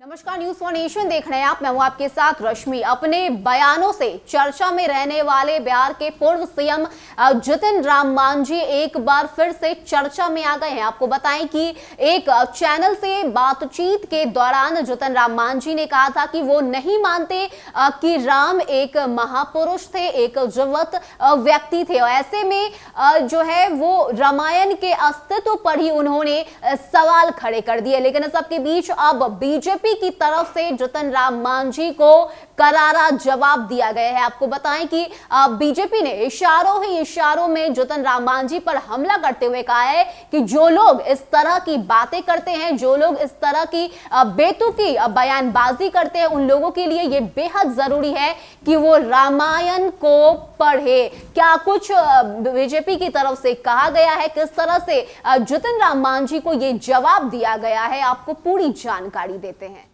नमस्कार, news for nation देख रहे हैं आप। मैं हूं आपके साथ रश्मि। अपने बयानों से चर्चा में रहने वाले बिहार के पूर्व सीएम जितन राम मांझी एक बार फिर से चर्चा में आ गए हैं। आपको बताएं कि एक चैनल से बातचीत के दौरान जितन राम मांझी ने कहा था कि वो नहीं मानते कि राम एक महापुरुष थे, एक जीवित व्यक्ति थे। और ऐसे में जो है वो रामायण के अस्तित्व पर ही उन्होंने सवाल खड़े कर दिए। लेकिन इस सबके बीच अब बीजेपी की तरफ से जितन राम मांझी को करारा जवाब दिया गया है। आपको बताएं कि बीजेपी ने इशारों में जितन राम मांझी पर हमला करते हुए कहा है कि जो लोग इस तरह की बातें करते हैं, जो लोग इस तरह की बेतुकी बयानबाजी करते हैं, उन लोगों के लिए यह बेहद जरूरी है कि वो रामायण को पढ़े। क्या कुछ बीजेपी की तरफ से कहा गया है, किस तरह से जितन राम मांझी को यह जवाब दिया गया है, आपको पूरी जानकारी देते हैं।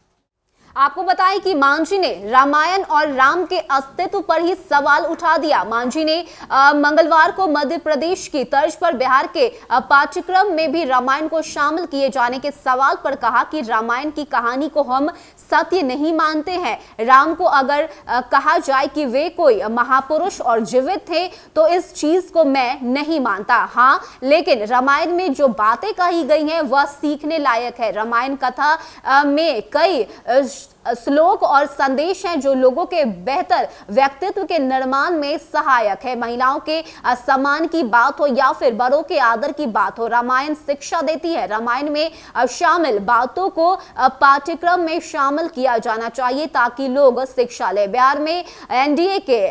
आपको बताएं कि मांझी ने रामायण और राम के अस्तित्व पर ही सवाल उठा दिया। मांझी ने मंगलवार को मध्य प्रदेश की तर्ज पर बिहार के पाठ्यक्रम में भी रामायण को शामिल किए जाने के सवाल पर कहा कि रामायण की कहानी को हम सत्य नहीं मानते हैं। राम को अगर कहा जाए कि वे कोई महापुरुष और जीवित थे तो इस चीज को मैं नहीं मानता। हाँ, लेकिन रामायण में जो बातें कही गई हैं वह सीखने लायक है। रामायण कथा में कई श्लोक और संदेश हैं जो लोगों के बेहतर व्यक्तित्व के निर्माण में सहायक है। महिलाओं के सम्मान की बात हो या फिर बड़ों के आदर की बात हो, रामायण शिक्षा देती है। रामायण में शामिल बातों को पाठ्यक्रम में शामिल किया जाना चाहिए ताकि लोग शिक्षा ले। बिहार में एनडीए के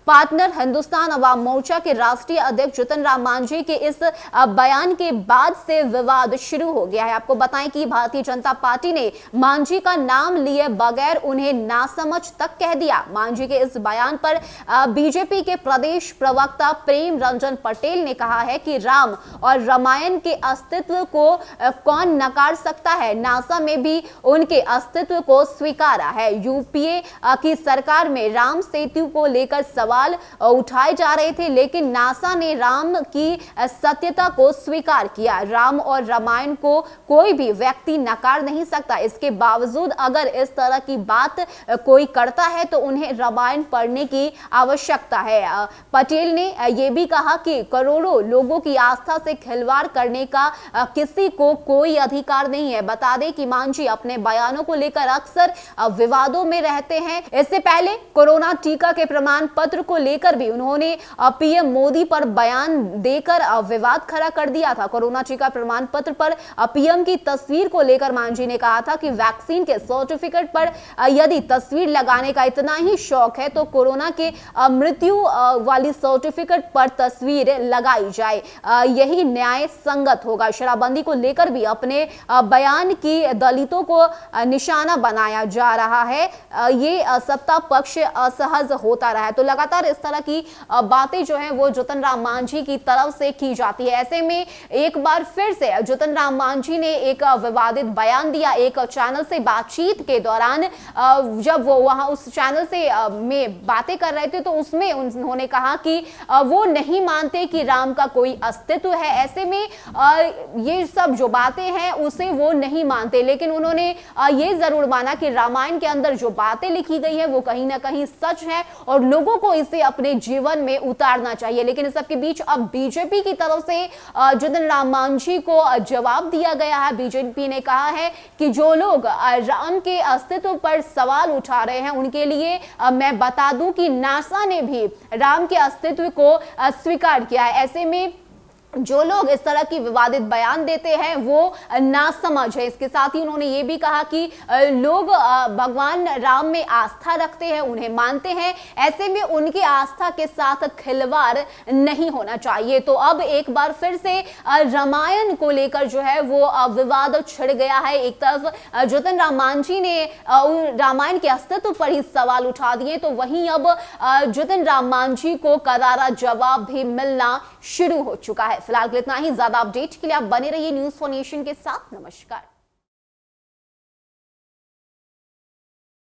पार्टनर हिंदुस्तान अवाम मोर्चा के राष्ट्रीय अध्यक्ष जितन राम मांझी के इस बयान के बाद से विवाद शुरू हो गया है। आपको बताएं कि भारतीय जनता पार्टी ने मांझी का नाम लिए बगैर उन्हें नासमझ तक कह दिया। मांझी के इस बयान पर बीजेपी के प्रदेश प्रवक्ता प्रेम रंजन पटेल ने कहा है कि राम और रामायण के अस्तित्व को कौन नकार सकता है। नासा में भी उनके अस्तित्व को स्वीकारा है। यूपीए की सरकार में राम सेतु को लेकर सवाल उठाए जा रहे थे, लेकिन नासा ने राम की सत्यता को स्वीकार किया। राम और रामायण को कोई भी व्यक्ति नकार नहीं सकता। इसके बावजूद अगर इस तरह की बात कोई करता है तो उन्हें रामायण पढ़ने की आवश्यकता है। पटेल ने यह भी कहा कि करोड़ों लोगों की आस्था से खिलवाड़ करने का किसी को कोई अधिकार नहीं है। बता दें कि मांझी अपने बयानों को लेकर अक्सर विवादों में रहते हैं। इससे पहले कोरोना टीका के प्रमाण पत्र को लेकर भी उन्होंने पीएम मोदी पर बयान देकर विवाद खड़ा कर दिया था। कोरोना टीका प्रमाण पत्र पर पीएम की तस्वीर को लेकर मांझी ने कहा था कि वैक्सीन के सर्टिफिकेट पर यदि तस्वीर लगाने का इतना ही शौक है तो कोरोना के मृत्यु वाली सर्टिफिकेट पर तस्वीर लगाई जाए, यही न्याय संगत होगा। शराबबंदी को लेकर भी अपने बयान की दलितों को निशाना बनाया जा रहा है। ये सत्ता पक्ष असहज होता रहा है। तो लगातार इस तरह की बातें जो है वो जितन राम मांझी की तरफ से की जाती है। ऐसे में एक बार फिर से जितन राम मांझी ने एक विवादित बयान दिया। एक चैनल से बातचीत के दौरान जब वो वहां उस चैनल से में बातें कर रहे थे तो उसमें उन्होंने कहा कि वो नहीं मानते कि राम का कोई अस्तित्व है। ऐसे में ये सब जो बातें हैं उसे वो नहीं मानते, लेकिन उन्होंने ये जरूर माना कि रामायण के अंदर जो बातें लिखी गई है वो कहीं ना कहीं सच है और लोगों को इसे अपने जीवन में उतारना चाहिए। लेकिन इस सबके बीच अब बीजेपी की तरफ से जितन राम मांझी को जवाब दिया गया है। बीजेपी ने कहा है कि जो लोग राम के अस्तित्व पर सवाल उठा रहे हैं उनके लिए मैं बता दूं कि नासा ने भी राम के अस्तित्व को स्वीकार किया है। ऐसे में जो लोग इस तरह की विवादित बयान देते हैं वो नासमझ है। इसके साथ ही उन्होंने ये भी कहा कि लोग भगवान राम में आस्था रखते हैं, उन्हें मानते हैं। ऐसे में उनकी आस्था के साथ खिलवाड़ नहीं होना चाहिए। तो अब एक बार फिर से रामायण को लेकर जो है वो विवाद छिड़ गया है। एक तरफ जितन राम मांझी ने रामायण के अस्तित्व पर ही सवाल उठा दिए तो वहीं अब जितन राम मांझी को करारा जवाब भी मिलना शुरू हो चुका है। फिलहाल इतना ही। ज्यादा अपडेट के लिए आप बने रहिए न्यूज फॉर नेशन के साथ। नमस्कार।